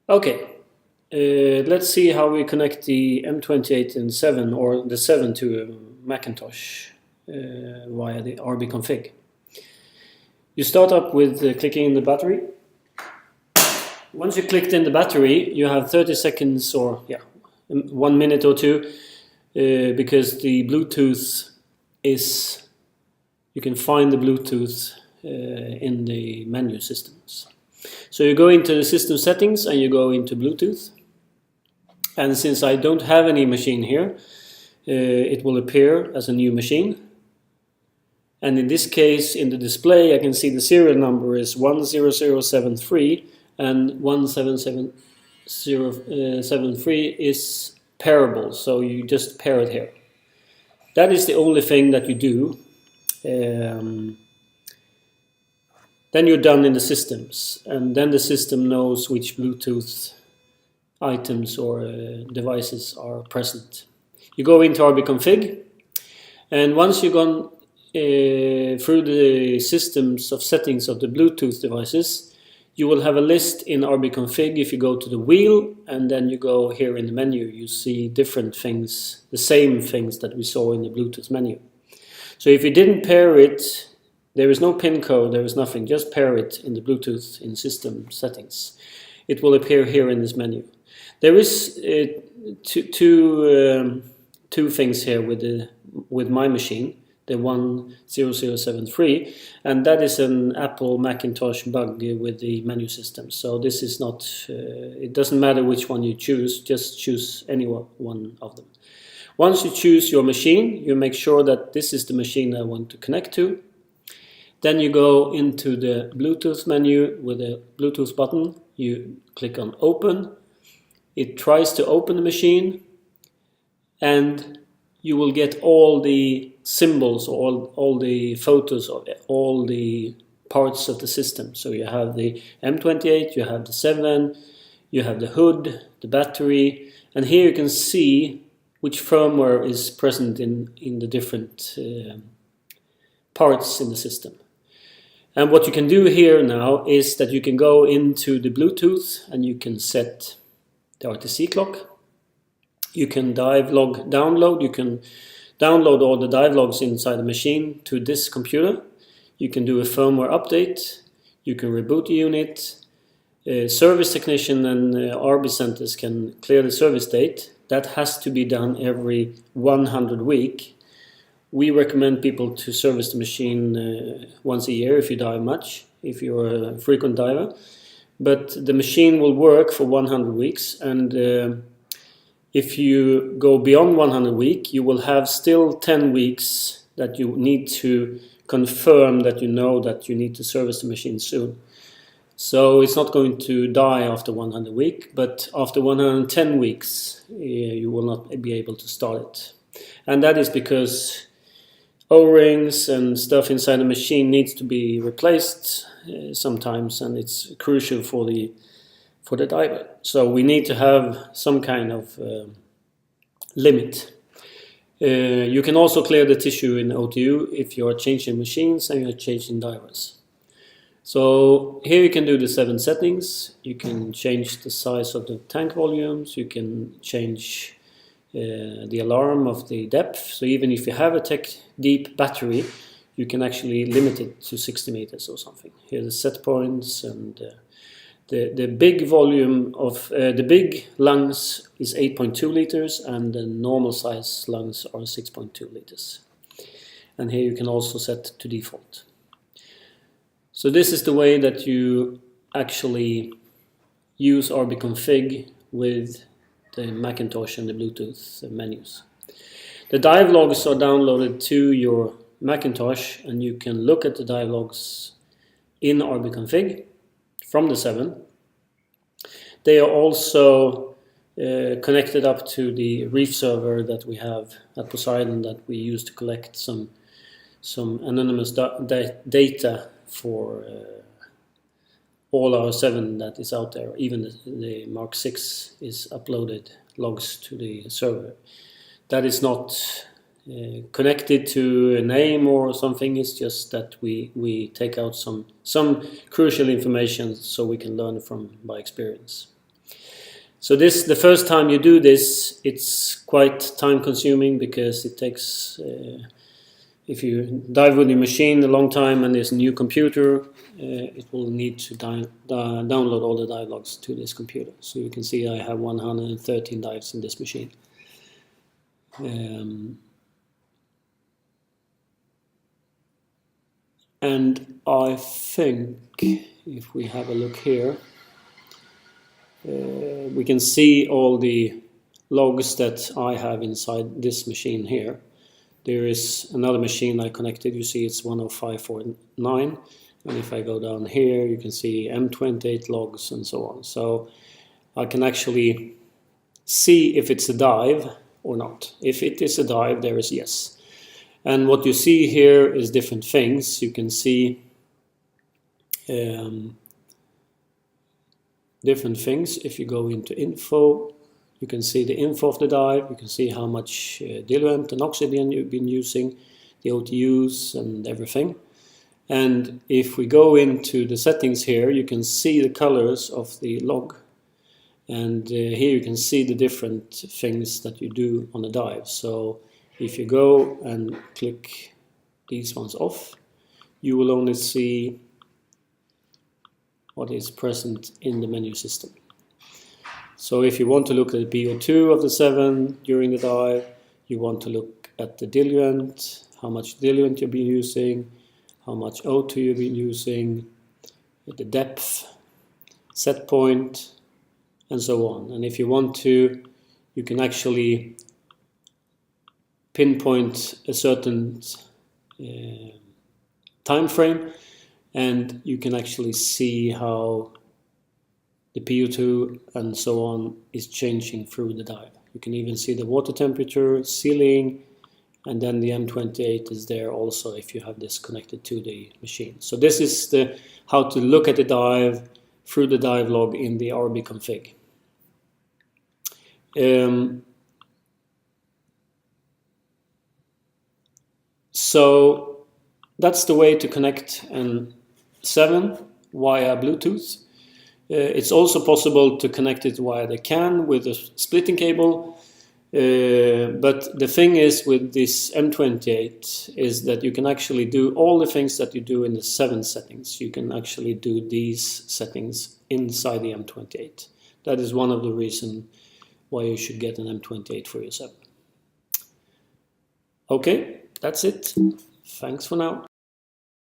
Okay, let's see how we connect the M28 and 7 or the 7 to a Macintosh via the rbconfig. You start up with clicking in the battery. Once you clicked in the battery, you have 30 seconds or 1 minute or two because the Bluetooth is, you can find the Bluetooth in the menu systems. So you go into the system settings and you go into Bluetooth. And since I don't have any machine here, it will appear as a new machine. And in this case, in the display, I can see the serial number is 10073 and 17773 is pairable. So you just pair it here. That is the only thing that you do. Then you're done in the systems, and then the system knows which Bluetooth items or devices are present. You go into rbconfig, and once you've gone through the systems of settings of the Bluetooth devices, you will have a list in rbconfig. If you go to the wheel and then you go here in the menu, you see different things, the same things that we saw in the Bluetooth menu. So if you didn't pair it, there is no pin code, there is nothing, just pair it in the Bluetooth in system settings. It will appear here in this menu. There is two things here with my machine, the 10073, and that is an Apple Macintosh bug with the menu system. So this is not, it doesn't matter which one you choose, just choose any one of them. Once you choose your machine, you make sure that this is the machine I want to connect to. Then you go into the Bluetooth menu with the Bluetooth button. You click on Open. It tries to open the machine, and you will get all the symbols, all the photos of all the parts of the system. So you have the M28, you have the 7, you have the hood, the battery, and here you can see which firmware is present in the different parts in the system. And what you can do here now is that you can go into the Bluetooth and you can set the RTC clock. You can dive log download. You can download all the dive logs inside the machine to this computer. You can do a firmware update. You can reboot the unit. Service technician and RB centers can clear the service date. That has to be done every 100 weeks. We recommend people to service the machine once a year if you dive much, if you're a frequent diver. But the machine will work for 100 weeks, and if you go beyond 100 weeks, you will have still 10 weeks that you need to confirm that you know that you need to service the machine soon. So it's not going to die after 100 weeks, but after 110 weeks, you will not be able to start it. And that is because O-rings and stuff inside the machine needs to be replaced sometimes, and it's crucial for the diver. So we need to have some kind of limit. You can also clear the tissue in OTU if you are changing machines and you're changing divers. So here you can do the 7 settings. You can change the size of the tank volumes. You can change the alarm of the depth. So even if you have a tech deep battery, you can actually limit it to 60 meters or something. Here are the set points, and the big volume of the big lungs is 8.2 liters, and the normal size lungs are 6.2 liters. And here you can also set to default. So this is the way that you actually use rbconfig with the Macintosh and the Bluetooth menus. The dive logs are downloaded to your Macintosh, and you can look at the dive logs in rbconfig from the 7. They are also connected up to the Reef server that we have at Poseidon that we use to collect some anonymous data for all our 7 that is out there. Even the Mark 6 is uploaded logs to the server. That is not connected to a name or something. It's just that we take out some crucial information so we can learn from by experience. So the first time you do this, it's quite time consuming because it takes, if you dive with your machine a long time and there's a new computer, it will need to download all the dive logs to this computer. So you can see I have 113 dives in this machine. And I think if we have a look here, we can see all the logs that I have inside this machine here. There is another machine I connected, you see it's 10549, and if I go down here you can see M28 logs and so on. So I can actually see if it's a dive or not. If it is a dive, there is yes. And what you see here is different things. You can see different things. If you go into info, you can see the info of the dive, you can see how much diluent and oxygen you've been using, the OTUs and everything. And if we go into the settings here, you can see the colors of the log. And here you can see the different things that you do on the dive. So if you go and click these ones off, you will only see what is present in the menu system. So if you want to look at the PO2 of the 7 during the dive, you want to look at the diluent, how much diluent you've been using, how much O2 you've been using, the depth, set point, and so on. And if you want to, you can actually pinpoint a certain time frame, and you can actually see how the PO2 and so on is changing through the dive. You can even see the water temperature, sealing, and then the M28 is there also if you have this connected to the machine. So this is how to look at the dive through the dive log in the RB config. So that's the way to connect an 7 via Bluetooth. It's also possible to connect it via the CAN with a splitting cable, but the thing is with this M28 is that you can actually do all the things that you do in the 7 settings. You can actually do these settings inside the M28. That is one of the reasons why you should get an M28 for your 7. Okay, that's it. Thanks for now.